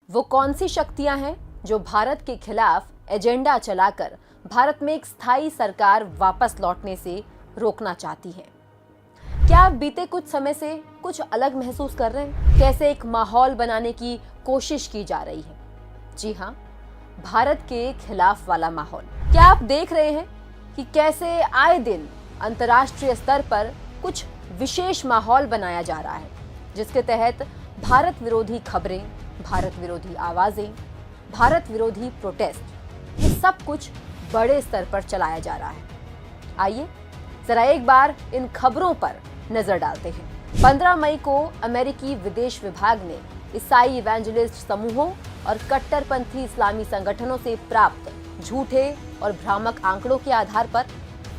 वो कौन सी शक्तियां हैं जो भारत के खिलाफ एजेंडा चलाकर भारत में एक स्थायी सरकार वापस लौटने से रोकना चाहती हैं? क्या आप बीते कुछ समय से कुछ अलग महसूस कर रहे हैं? कैसे एक माहौल बनाने की कोशिश की जा रही है? जी हाँ, भारत के खिलाफ वाला माहौल। क्या आप देख रहे हैं कि कैसे आए दिन अंतर्राष्ट्रीय स्तर पर कुछ विशेष माहौल बनाया जा रहा है, जिसके तहत भारत विरोधी खबरें, भारत विरोधी आवाजें, भारत विरोधी प्रोटेस्ट, ये सब कुछ बड़े स्तर पर चलाया जा रहा है। आइए जरा एक बार इन खबरों पर नजर डालते हैं। 15 मई को अमेरिकी विदेश विभाग ने ईसाई इवेंजलिस्ट समूहों और कट्टरपंथी इस्लामी संगठनों से प्राप्त झूठे और भ्रामक आंकड़ों के आधार पर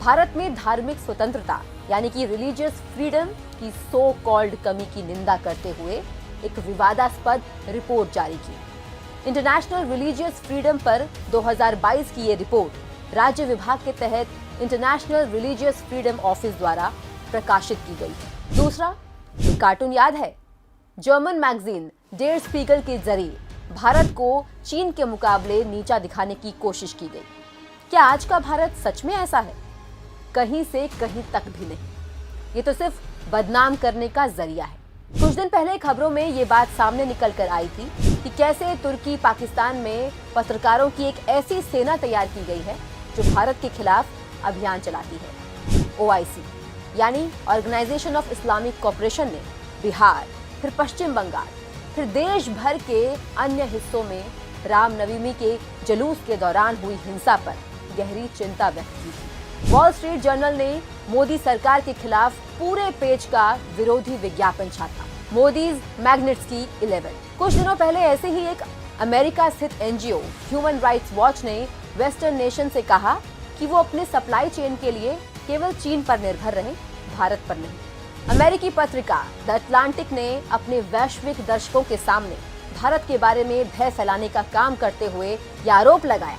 भारत में धार्मिक स्वतंत्रता यानी कि रिलीजियस फ्रीडम की सो कॉल्ड कमी की निंदा करते हुए एक विवादास्पद रिपोर्ट जारी की। इंटरनेशनल रिलीजियस फ्रीडम पर 2022 की ये रिपोर्ट राज्य विभाग के तहत इंटरनेशनल रिलीजियस फ्रीडम ऑफिस द्वारा प्रकाशित की गई है। दूसरा, कार्टून याद है? जर्मन मैगजीन डेर स्पीगल के जरिए भारत को चीन के मुकाबले नीचा दिखाने की कोशिश की गई। क्या आज का भारत सच में ऐसा है? कहीं से कहीं तक भी नहीं। ये तो सिर्फ बदनाम करने का जरिया है। कुछ दिन पहले खबरों में ये बात सामने निकल कर आई थी कि कैसे तुर्की पाकिस्तान में पत्रकारों की एक ऐसी सेना तैयार की गई है जो भारत के खिलाफ अभियान चलाती है। OIC यानी ऑर्गेनाइजेशन ऑफ इस्लामिक कोऑपरेशन ने बिहार, फिर पश्चिम बंगाल, फिर देश भर के अन्य हिस्सों में रामनवमी के जुलूस के दौरान हुई हिंसा पर गहरी चिंता व्यक्त की थी। वॉल स्ट्रीट जर्नल ने मोदी सरकार के खिलाफ पूरे पेज का विरोधी विज्ञापन छापा, मोदीज मैग्निट्स्की 11। कुछ दिनों पहले ऐसे ही एक अमेरिका स्थित NGO ह्यूमन राइट्स वॉच ने वेस्टर्न नेशन से कहा कि वो अपने सप्लाई चेन के लिए केवल चीन पर निर्भर रहे, भारत पर नहीं। अमेरिकी पत्रिका द अटलांटिक ने अपने वैश्विक दर्शकों के सामने भारत के बारे में भय फैलाने का काम करते हुए यह आरोप लगाया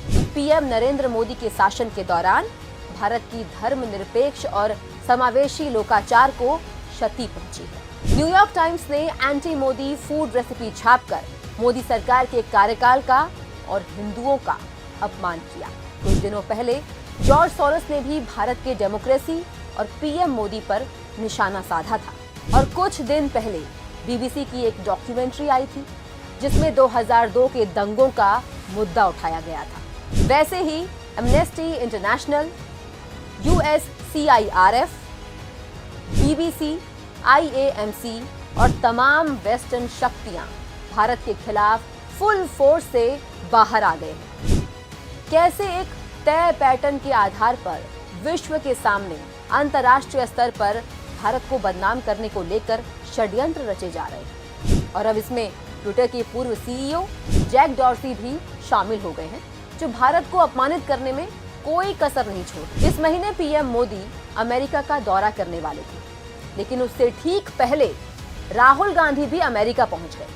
कि PM नरेंद्र मोदी के शासन के दौरान भारत की धर्मनिरपेक्ष और समावेशी लोकाचार को क्षति पहुंची है। न्यूयॉर्क टाइम्स ने एंटी मोदी फूड रेसिपी छापकर मोदी सरकार के कार्यकाल का और हिंदुओं का अपमान किया। कुछ दिनों पहले जॉर्ज सोरोस ने भी भारत के डेमोक्रेसी और PM मोदी पर निशाना साधा था। और कुछ दिन पहले BBC की एक डॉक्यूमेंट्री आई थी जिसमें 2002 के दंगों का मुद्दा उठाया गया था। वैसे ही Amnesty International, USCIRF, BBC, IAMC और तमाम वेस्टर्न शक्तियां भारत के खिलाफ फुल फोर्स से बाहर आ गए हैं। कैसे एक तय पैटर्न के आधार पर विश्व के सामने अंतर्राष्ट्रीय स्तर पर भारत को बदनाम करने को लेकर षड्यंत्र रचे जा रहे हैं। और अब इसमें ट्विटर के पूर्व CEO जैक डॉर्सी भी शामिल हो गए हैं, जो भारत को अपमानित करने में कोई कसर नहीं छोड़ी। इस महीने PM मोदी अमेरिका का दौरा करने वाले थे, लेकिन उससे ठीक पहले राहुल गांधी भी अमेरिका पहुंच गए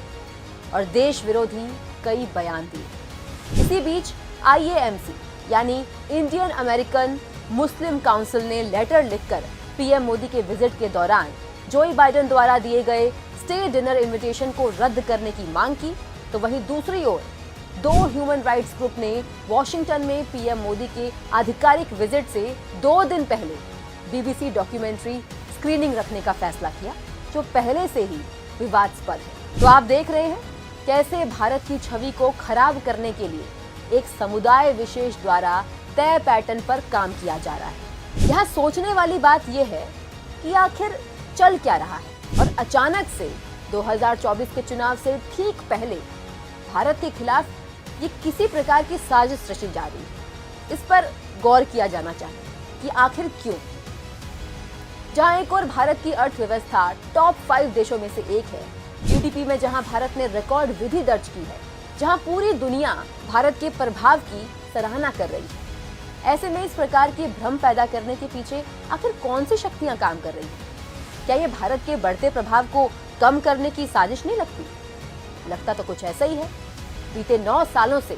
और देश विरोधी कई बयान दिए। इसी बीच IAMC यानी इंडियन अमेरिकन मुस्लिम काउंसिल ने लेटर लिखकर PM मोदी के विजिट के दौरान जोई बाइडेन द्वारा दिए गए स्टे डिनर इनविटेशन को रद्द करने की मांग की। तो वहीं दूसरी ओर 2 ह्यूमन राइट्स ग्रुप ने वॉशिंगटन में PM मोदी के आधिकारिक विजिट से 2 दिन पहले BBC डॉक्यूमेंट्री स्क्रीनिंग रखने का फैसला किया, जो पहले से ही विवादास्पद है। तो आप देख रहे हैं कैसे भारत की छवि को खराब करने के लिए एक समुदाय विशेष द्वारा तय पैटर्न पर काम किया जा रहा है। यहाँ सोचने वाली बात यह है कि आखिर चल क्या रहा है और अचानक से 2024 के चुनाव से ठीक पहले भारत के खिलाफ ये किसी प्रकार की साजिश रची जा रही है। इस पर गौर किया जाना चाहिए कि आखिर क्यों। जहां एक और भारत की अर्थव्यवस्था टॉप 5 देशों में से एक है, GDP में जहां भारत ने रिकॉर्ड वृद्धि दर्ज की है, जहां पूरी दुनिया भारत के प्रभाव की सराहना कर रही है, ऐसे में इस प्रकार के भ्रम पैदा करने के पीछे आखिर कौन सी शक्तियां काम कर रही हैं? क्या ये भारत के बढ़ते प्रभाव को कम करने की साजिश नहीं लगती? लगता तो कुछ ऐसा ही है। बीते 9 सालों से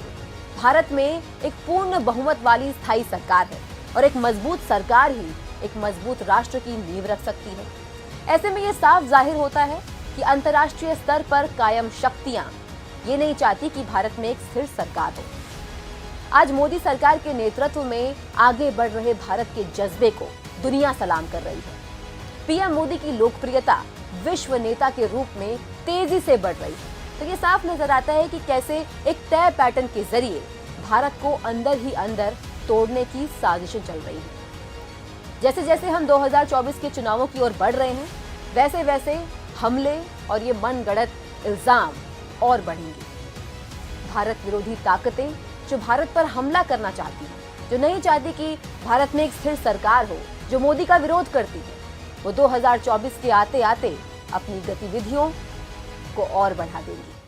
भारत में एक पूर्ण बहुमत वाली स्थायी सरकार है और एक मजबूत सरकार ही एक मजबूत राष्ट्र की नींव रख सकती है। ऐसे में ये साफ जाहिर होता है कि अंतर्राष्ट्रीय स्तर पर कायम शक्तियां ये नहीं चाहती कि भारत में एक स्थिर सरकार हो। आज मोदी सरकार के नेतृत्व में आगे बढ़ रहे भारत के जज्बे को दुनिया सलाम कर रही है। पीएम मोदी की लोकप्रियता विश्व नेता के रूप में तेजी से बढ़ रही है। तो ये साफ नजर आता है कि कैसे एक तय पैटर्न के जरिए भारत को अंदर ही अंदर तोड़ने की साजिशें चल रही हैं। जैसे जैसे हम 2024 के चुनावों की ओर बढ़ रहे हैं, वैसे वैसे हमले और ये मनगढ़ंत इल्जाम और बढ़ेंगे। भारत विरोधी ताकतें जो भारत पर हमला करना चाहती हैं, जो नहीं चाहती कि भारत में एक स्थिर सरकार हो, जो मोदी का विरोध करती है, वो 2024 के आते आते अपनी गतिविधियों को और बढ़ा देंगी।